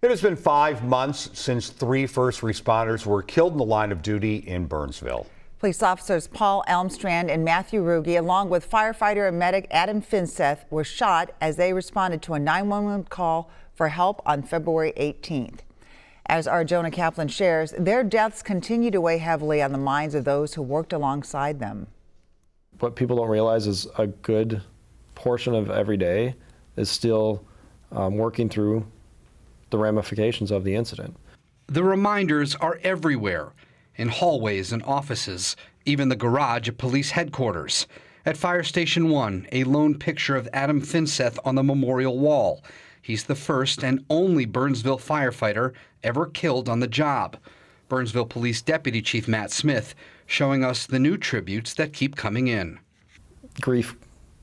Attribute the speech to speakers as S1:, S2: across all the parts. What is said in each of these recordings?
S1: It has been 5 months since 3 first responders were killed in the line of duty in Burnsville.
S2: Police officers Paul Elmstrand and Matthew Ruge, along with firefighter and medic Adam Finseth, were shot as they responded to a 911 call for help on February 18th. As our Jonah Kaplan shares, their deaths continue to weigh heavily on the minds of those who worked alongside them.
S3: What people don't realize is a good portion of every day is still working through the ramifications of the incident.
S4: The reminders are everywhere, in hallways and offices, even the garage at police headquarters. At Fire Station 1, a lone picture of Adam Finseth on the memorial wall. He's the first and only Burnsville firefighter ever killed on the job. Burnsville Police Deputy Chief Matt Smith showing us the new tributes that keep coming in.
S3: Grief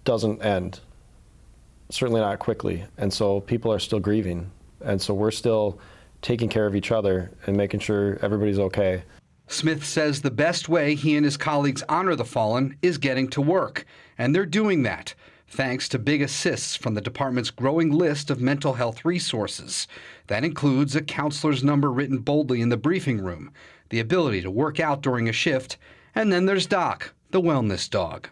S3: doesn't end, certainly not quickly, and so people are still grieving. And so we're still taking care of each other and making sure everybody's okay.
S4: Smith says the best way he and his colleagues honor the fallen is getting to work, and they're doing that, thanks to big assists from the department's growing list of mental health resources. That includes a counselor's number written boldly in the briefing room, the ability to work out during a shift, and then there's Doc, the wellness dog.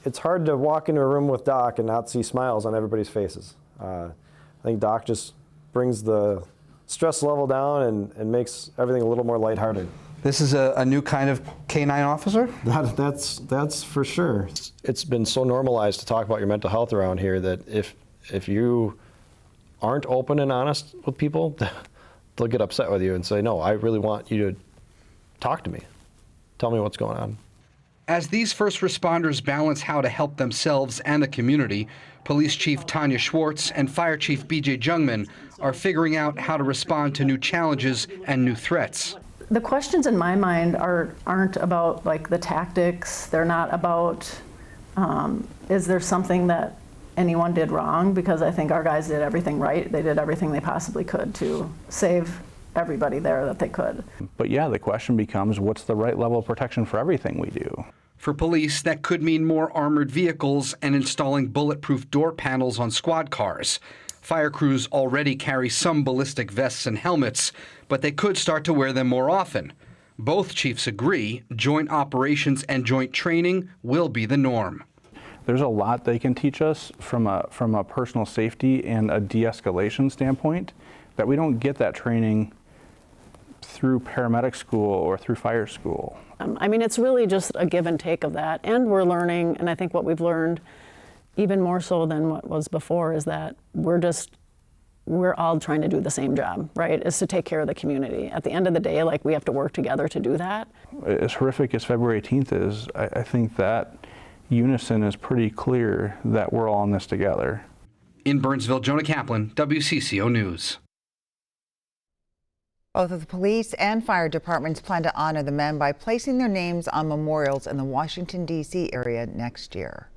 S3: It's hard to walk into a room with Doc and not see smiles on everybody's faces. I think Doc just brings the stress level down and makes everything a little more lighthearted.
S5: This is a new kind of canine officer?
S3: That's for sure. It's been so normalized to talk about your mental health around here that if you aren't open and honest with people, they'll get upset with you and say, no, I really want you to talk to me. Tell me what's going on.
S4: As these first responders balance how to help themselves and the community, Police Chief Tanya Schwartz and Fire Chief B.J. Jungman are figuring out how to respond to new challenges and new threats.
S6: The questions in my mind aren't about like the tactics. They're not about is there something that anyone did wrong, because I think our guys did everything right. They did everything they possibly could to save everybody there that they could.
S7: But yeah, the question becomes, what's the right level of protection for everything we do?
S4: For police, that could mean more armored vehicles and installing bulletproof door panels on squad cars. Fire crews already carry some ballistic vests and helmets, but they could start to wear them more often. Both chiefs agree joint operations and joint training will be the norm.
S7: There's a lot they can teach us from a personal safety and a de-escalation standpoint that we don't get that training through paramedic school or through fire school.
S6: I mean, it's really just a give and take of that, and we're learning, and I think what we've learned even more so than what was before is that we're all trying to do the same job, right? Is to take care of the community. At the end of the day, like, we have to work together to do that.
S7: As horrific as February 18th is, I think that unison is pretty clear that we're all in this together.
S4: In Burnsville, Jonah Kaplan, WCCO News.
S2: Both of the police and fire departments plan to honor the men by placing their names on memorials in the Washington, D.C. area next year.